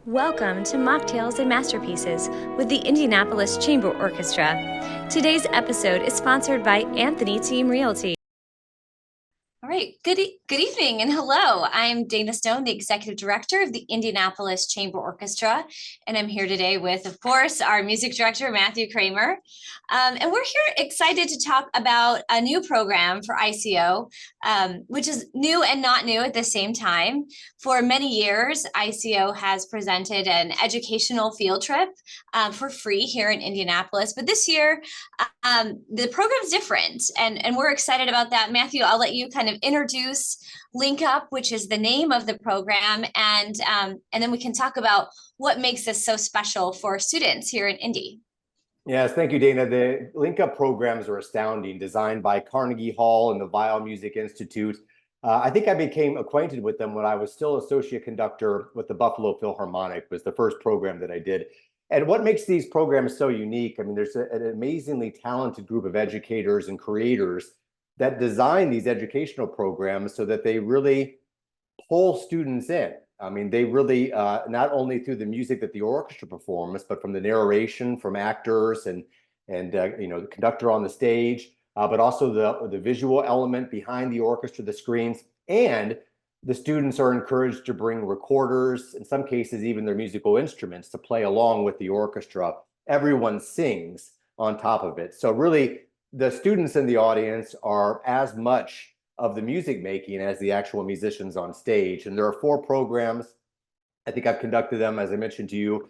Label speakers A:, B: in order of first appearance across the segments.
A: Welcome to Mocktails and Masterpieces with the Indianapolis Chamber Orchestra. Today's episode is sponsored by Anthony Team Realty. All right, good evening and hello. I'm Dana Stone, the Executive Director of the Indianapolis Chamber Orchestra, and I'm here today with, of course, our Music Director, Matthew Kramer. And we're here excited to talk about a new program for ICO, which is new and not new at the same time. For many years, ICO has presented an educational field trip for free here in Indianapolis, but this year, the program's different, and we're excited about that. Matthew, I'll let you kind of introduce Link Up, which is the name of the program, and then we can talk about what makes this so special for students here in Indy.
B: Yes, thank you, Dana. The Link Up programs are astounding, designed by Carnegie Hall and the Weill Music Institute. I think I became acquainted with them when I was still associate conductor with the Buffalo Philharmonic. Was the first program that I did. And what makes these programs so unique, I mean, there's an amazingly talented group of educators and creators that design these educational programs so that they really pull students in. I mean, they really, not only through the music that the orchestra performs, but from the narration, from actors and the conductor on the stage, but also the visual element behind the orchestra, the screens, and the students are encouraged to bring recorders, in some cases, even their musical instruments to play along with the orchestra. Everyone sings on top of it. So really, the students in the audience are as much of the music making as the actual musicians on stage. And there are 4 programs. I think I've conducted them, as I mentioned to you,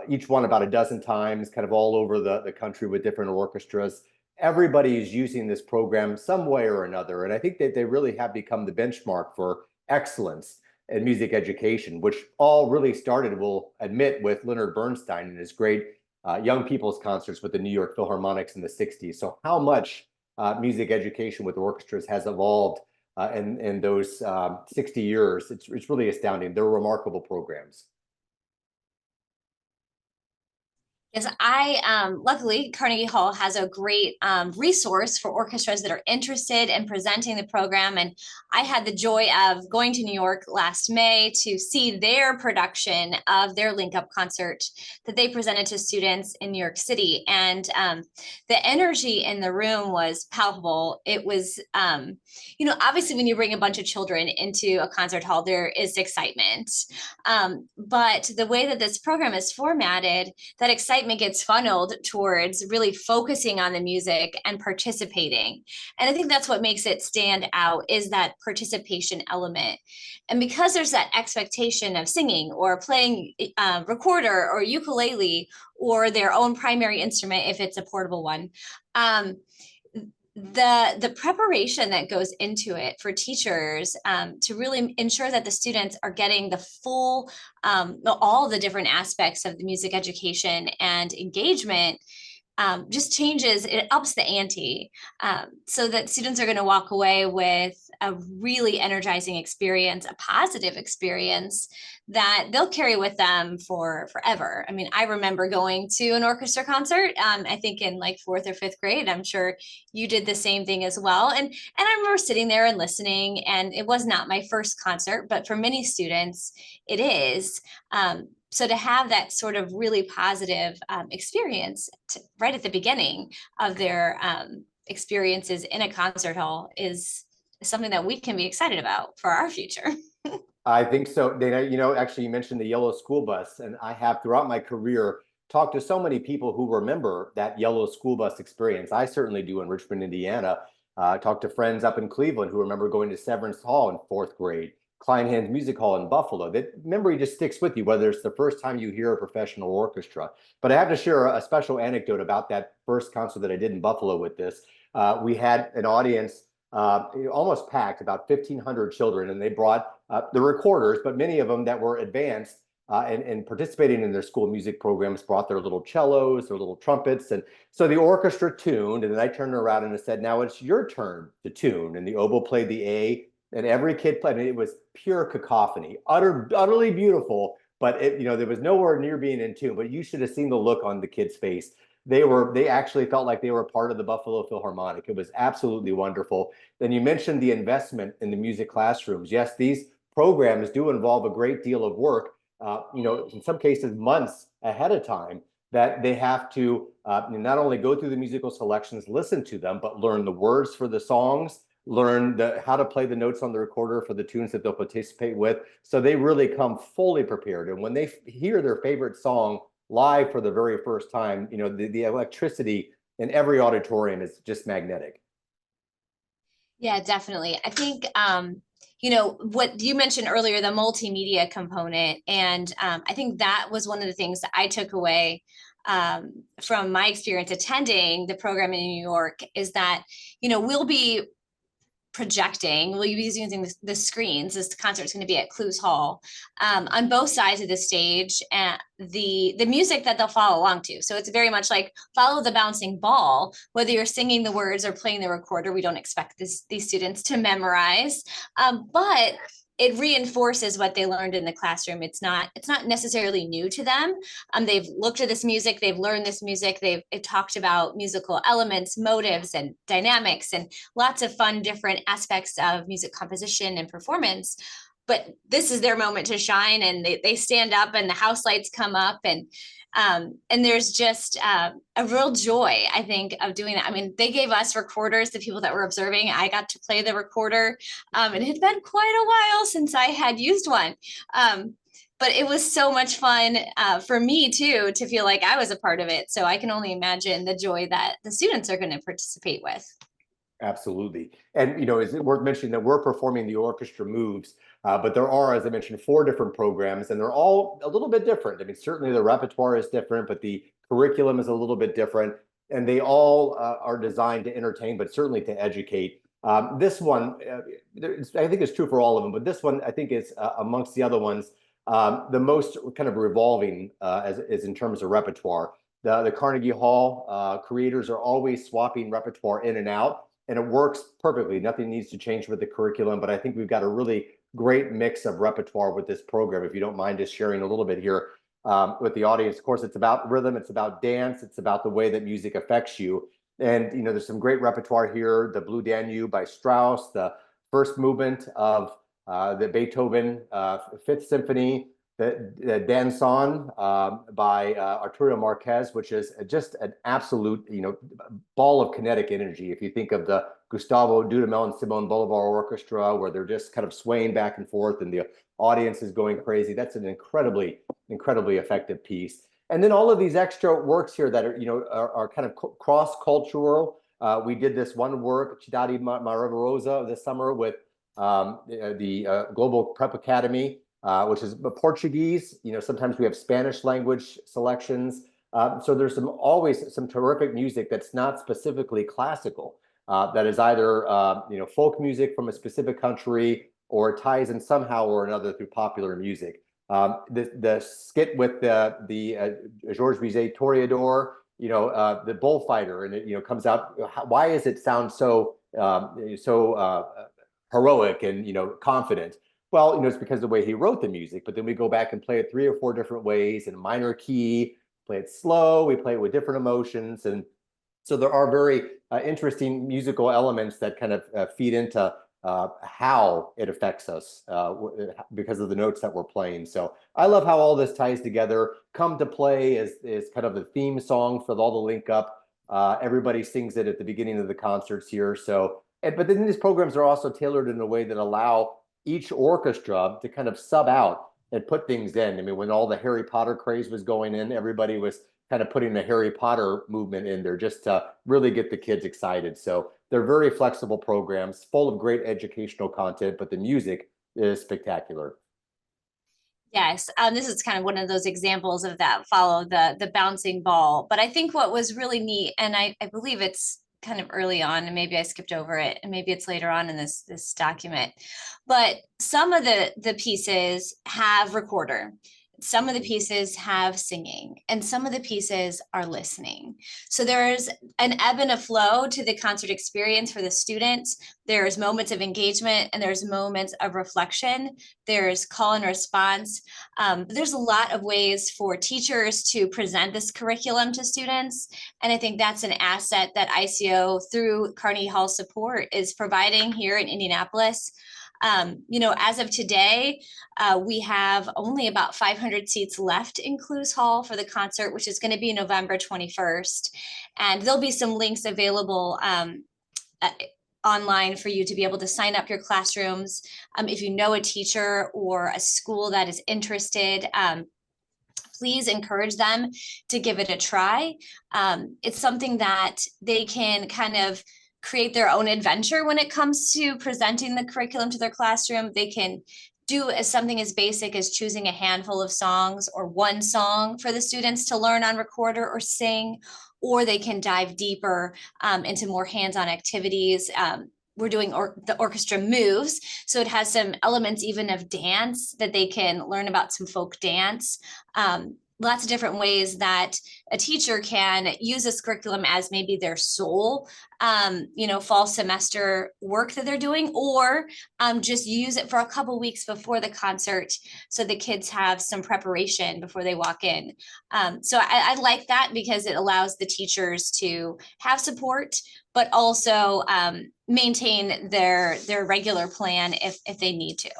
B: each one about a dozen times, kind of all over the country with different orchestras. Everybody is using this program some way or another. And I think that they really have become the benchmark for excellence in music education, which all really started, we'll admit, with Leonard Bernstein and his great young people's concerts with the New York Philharmonics in the 60s. So how much music education with orchestras has evolved in those 60 years. It's really astounding. They're remarkable programs.
A: Yes, luckily Carnegie Hall has a great resource for orchestras that are interested in presenting the program. And I had the joy of going to New York last May to see their production of their Link Up concert that they presented to students in New York City. And the energy in the room was palpable. It was, obviously when you bring a bunch of children into a concert hall, there is excitement. But the way that this program is formatted, that excitement gets funneled towards really focusing on the music and participating. And I think that's what makes it stand out, is that participation element. And because there's that expectation of singing or playing recorder or ukulele or their own primary instrument, if it's a portable one, the preparation that goes into it for teachers to really ensure that the students are getting the full, all the different aspects of the music education and engagement just changes, it ups the ante so that students are going to walk away with a really energizing experience, a positive experience that they'll carry with them for forever. I mean, I remember going to an orchestra concert, I think in like 4th or 5th grade. I'm sure you did the same thing as well. And I remember sitting there and listening, and it was not my first concert, but for many students, it is. So to have that sort of really positive experience right at the beginning of their experiences in a concert hall is something that we can be excited about for our future.
B: I think so, Dana. Actually, you mentioned the yellow school bus, and I have throughout my career talked to so many people who remember that yellow school bus experience. I certainly do in Richmond, Indiana. Talked to friends up in Cleveland who remember going to Severance Hall in 4th grade. Kleinhans Music Hall in Buffalo. That memory just sticks with you, whether it's the first time you hear a professional orchestra. But I have to share a special anecdote about that first concert that I did in Buffalo with this. We had an audience almost packed, about 1,500 children, and they brought the recorders, but many of them that were advanced and participating in their school music programs brought their little cellos, their little trumpets. And so the orchestra tuned, and then I turned around and I said, now it's your turn to tune. And the oboe played the A, and every kid played, and it was pure cacophony, utterly beautiful, but there was nowhere near being in tune. But you should have seen the look on the kids' face. They actually felt like they were part of the Buffalo Philharmonic. It was absolutely wonderful. Then you mentioned the investment in the music classrooms. Yes, these programs do involve a great deal of work, in some cases months ahead of time, that they have to not only go through the musical selections, listen to them, but learn the words for the songs, learn how to play the notes on the recorder for the tunes that they'll participate with. So they really come fully prepared. And when they hear their favorite song live for the very first time, the electricity in every auditorium is just magnetic.
A: Yeah, definitely. I think, what you mentioned earlier, the multimedia component, and I think that was one of the things that I took away from my experience attending the program in New York, is that, we'll be projecting, we'll be using the screens. This concert is going to be at Clues Hall, on both sides of the stage, and the music that they'll follow along to. So it's very much like follow the bouncing ball, whether you're singing the words or playing the recorder. We don't expect these students to memorize, but it reinforces what they learned in the classroom. It's not necessarily new to them. They've looked at this music, they've learned this music, they've talked about musical elements, motives, and dynamics, and lots of fun different aspects of music composition and performance. But this is their moment to shine, and they stand up and the house lights come up, and there's just a real joy, I think, of doing that. I mean, they gave us recorders, the people that were observing. I got to play the recorder, and it had been quite a while since I had used one. But it was so much fun for me too, to feel like I was a part of it. So I can only imagine the joy that the students are going to participate with.
B: Absolutely. And, is it worth mentioning that we're performing the orchestra moves, but there are, as I mentioned, 4 different programs, and they're all a little bit different. I mean, certainly the repertoire is different, but the curriculum is a little bit different, and they all are designed to entertain, but certainly to educate. This one, I think it's true for all of them, but this one, I think, is amongst the other ones, the most kind of revolving as in terms of repertoire. The Carnegie Hall creators are always swapping repertoire in and out, and it works perfectly. Nothing needs to change with the curriculum, but I think we've got a really great mix of repertoire with this program. If you don't mind just sharing a little bit here with the audience. Of course, it's about rhythm, it's about dance, it's about the way that music affects you. And, there's some great repertoire here: the Blue Danube by Strauss, the first movement of the Beethoven Fifth Symphony, the Danson by Arturo Marquez, which is just an absolute, ball of kinetic energy. If you think of the Gustavo Dudamel and Simon Bolivar Orchestra, where they're just kind of swaying back and forth and the audience is going crazy, that's an incredibly, incredibly effective piece. And then all of these extra works here that are kind of cross-cultural. We did this one work, Cidade Maravilhosa, this summer with the Global Prep Academy, which is Portuguese. Sometimes we have Spanish language selections. So there's always some terrific music that's not specifically classical, that is either folk music from a specific country, or ties in somehow or another through popular music. The skit with the Georges Bizet Toreador, the bullfighter, and it comes out. Why does it sound so heroic and confident? Well, it's because of the way he wrote the music, but then we go back and play it 3 or 4 different ways in minor key, play it slow, we play it with different emotions. And so there are very interesting musical elements that kind of feed into how it affects us because of the notes that we're playing. So I love how all this ties together. Come to Play is kind of the theme song for all the link up. Everybody sings it at the beginning of the concerts here. So, but then these programs are also tailored in a way that allow each orchestra to kind of sub out and put things in. I mean, when all the Harry Potter craze was going in, everybody was kind of putting the Harry Potter movement in there just to really get the kids excited. So they're very flexible programs, full of great educational content, but the music is spectacular.
A: Yes, this is kind of one of those examples of that, follow the bouncing ball. But I think what was really neat, and I believe it's kind of early on, and maybe I skipped over it, and maybe it's later on in this document, but some of the pieces have recorder. Some of the pieces have singing, and some of the pieces are listening. So there's an ebb and a flow to the concert experience for the students. There's moments of engagement and there's moments of reflection. There's call and response. There's a lot of ways for teachers to present this curriculum to students. And I think that's an asset that ICO, through Carnegie Hall support, is providing here in Indianapolis. As of today, we have only about 500 seats left in Clues Hall for the concert, which is going to be November 21st. And there'll be some links available online for you to be able to sign up your classrooms. If you know a teacher or a school that is interested, please encourage them to give it a try. It's something that they can kind of create their own adventure when it comes to presenting the curriculum to their classroom. They can do something as basic as choosing a handful of songs or one song for the students to learn on recorder or sing, or they can dive deeper into more hands-on activities. We're doing the orchestra moves, so it has some elements even of dance that they can learn about, some folk dance. Lots of different ways that a teacher can use this curriculum as maybe their sole, fall semester work that they're doing, or just use it for a couple weeks before the concert so the kids have some preparation before they walk in. So I like that because it allows the teachers to have support, but also maintain their regular plan if they need to.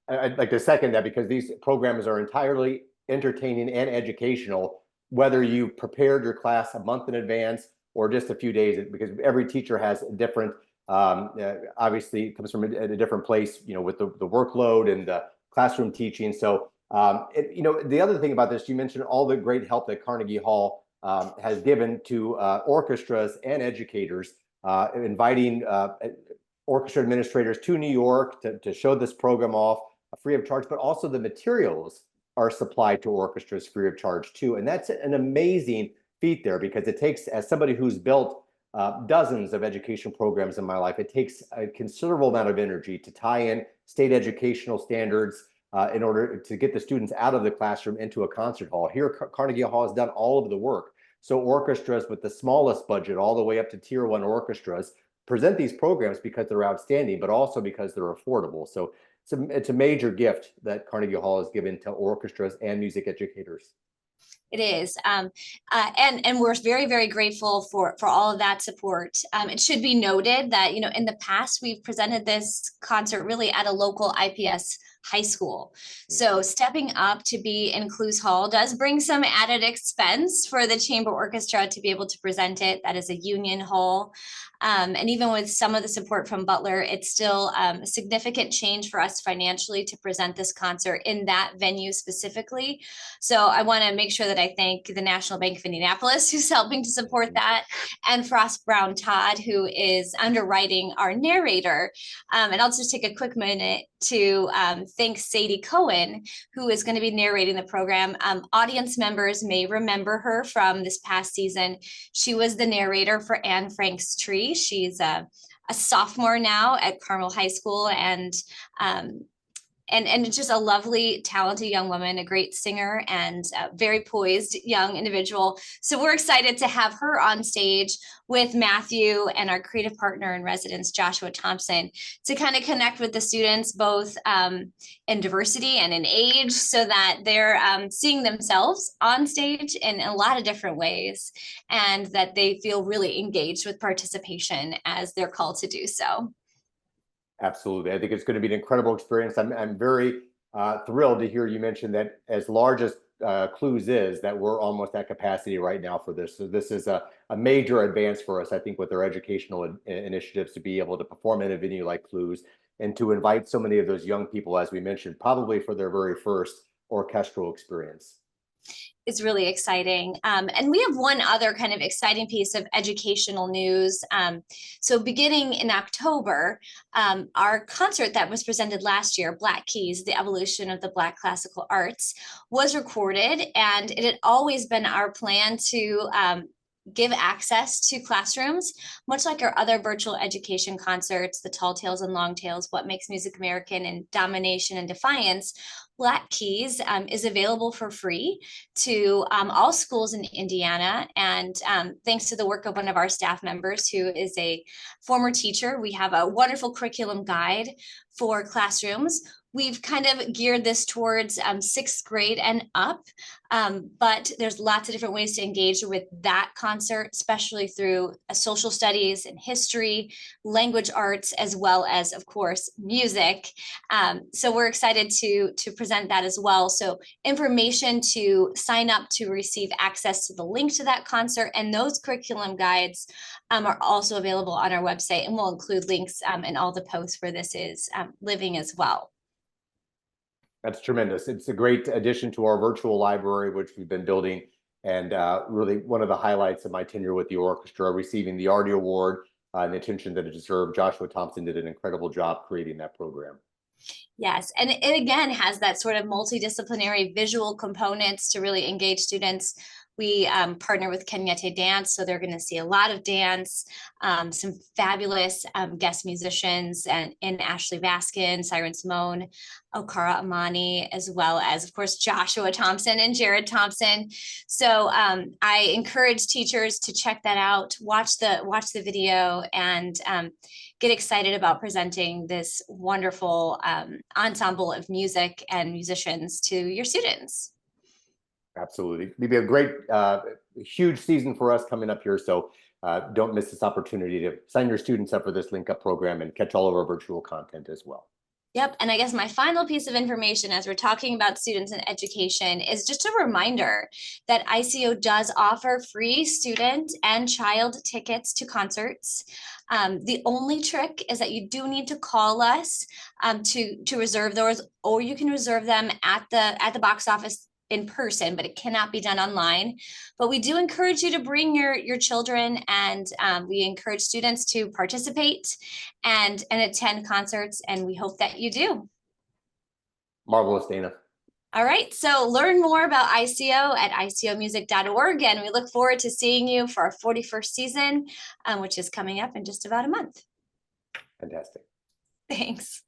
B: I'd like to second that, because these programs are entirely entertaining and educational, whether you prepared your class a month in advance or just a few days, because every teacher has a different, obviously it comes from a different place, with the workload and the classroom teaching. So, the other thing about this, you mentioned all the great help that Carnegie Hall has given to orchestras and educators, inviting orchestra administrators to New York to show this program off free of charge, but also the materials are supplied to orchestras free of charge too. And that's an amazing feat there, because it takes, as somebody who's built dozens of education programs in my life, it takes a considerable amount of energy to tie in state educational standards in order to get the students out of the classroom into a concert hall. Here, Carnegie Hall has done all of the work. So orchestras with the smallest budget all the way up to tier 1 orchestras present these programs because they're outstanding, but also because they're affordable. So it's a major gift that Carnegie Hall has given to orchestras and music educators.
A: It is, and we're very, very grateful for all of that support. It should be noted that in the past we've presented this concert really at a local IPS high school. So stepping up to be in Clues Hall does bring some added expense for the chamber orchestra to be able to present it. That is a union hall. And even with some of the support from Butler, it's still a significant change for us financially to present this concert in that venue specifically. So I want to make sure that I thank the National Bank of Indianapolis, who's helping to support that, and Frost Brown Todd, who is underwriting our narrator. And I'll just take a quick minute to thank Sadie Cohen, who is going to be narrating the program. Audience members may remember her from this past season. She was the narrator for Anne Frank's Tree. She's a sophomore now at Carmel High School, and just a lovely, talented young woman, a great singer, and a very poised young individual. So we're excited to have her on stage with Matthew and our creative partner in residence, Joshua Thompson, to kind of connect with the students, both in diversity and in age, so that they're seeing themselves on stage in a lot of different ways, and that they feel really engaged with participation as they're called to do so.
B: Absolutely. I think it's going to be an incredible experience. I'm very thrilled to hear you mention that, as large as Clues is, that we're almost at capacity right now for this. So this is a major advance for us, I think, with our educational initiatives, to be able to perform in a venue like Clues and to invite so many of those young people, as we mentioned, probably for their very first orchestral experience.
A: Is really exciting. And we have one other kind of exciting piece of educational news. So beginning in October, our concert that was presented last year, Black Keys, the Evolution of the Black Classical Arts, was recorded. And it had always been our plan to give access to classrooms, much like our other virtual education concerts, the Tall Tales and Long Tales, What Makes Music American, and Domination and Defiance. Black Keys is available for free to all schools in Indiana. And thanks to the work of one of our staff members, who is a former teacher, we have a wonderful curriculum guide for classrooms. We've kind of geared this towards 6th grade and up, but there's lots of different ways to engage with that concert, especially through social studies and history, language arts, as well as, of course, music. So we're excited to present that as well. So information to sign up to receive access to the link to that concert and those curriculum guides are also available on our website, and we'll include links in all the posts where this is living as well.
B: That's tremendous. It's a great addition to our virtual library, which we've been building, and really one of the highlights of my tenure with the orchestra, receiving the Artie Award and the attention that it deserved. Joshua Thompson did an incredible job creating that program.
A: Yes, and it again has that sort of multidisciplinary visual components to really engage students. We partner with Kenyete Dance, so they're going to see a lot of dance, some fabulous guest musicians, and in Ashley Baskin, Siren Simone, Okara Amani, as well as, of course, Joshua Thompson and Jared Thompson. So I encourage teachers to check that out, watch the video, and get excited about presenting this wonderful ensemble of music and musicians to your students.
B: Absolutely. Maybe a great, huge season for us coming up here. So don't miss this opportunity to sign your students up for this Link Up program and catch all of our virtual content as well.
A: Yep. And I guess my final piece of information as we're talking about students and education is just a reminder that ICO does offer free student and child tickets to concerts. The only trick is that you do need to call us to reserve those, or you can reserve them at the box office in person, but it cannot be done online. But we do encourage you to bring your children, and we encourage students to participate and attend concerts, and we hope that you do.
B: Marvelous, Dana.
A: All right, so learn more about ICO at icomusic.org, and we look forward to seeing you for our 41st season, which is coming up in just about a month.
B: Fantastic.
A: Thanks.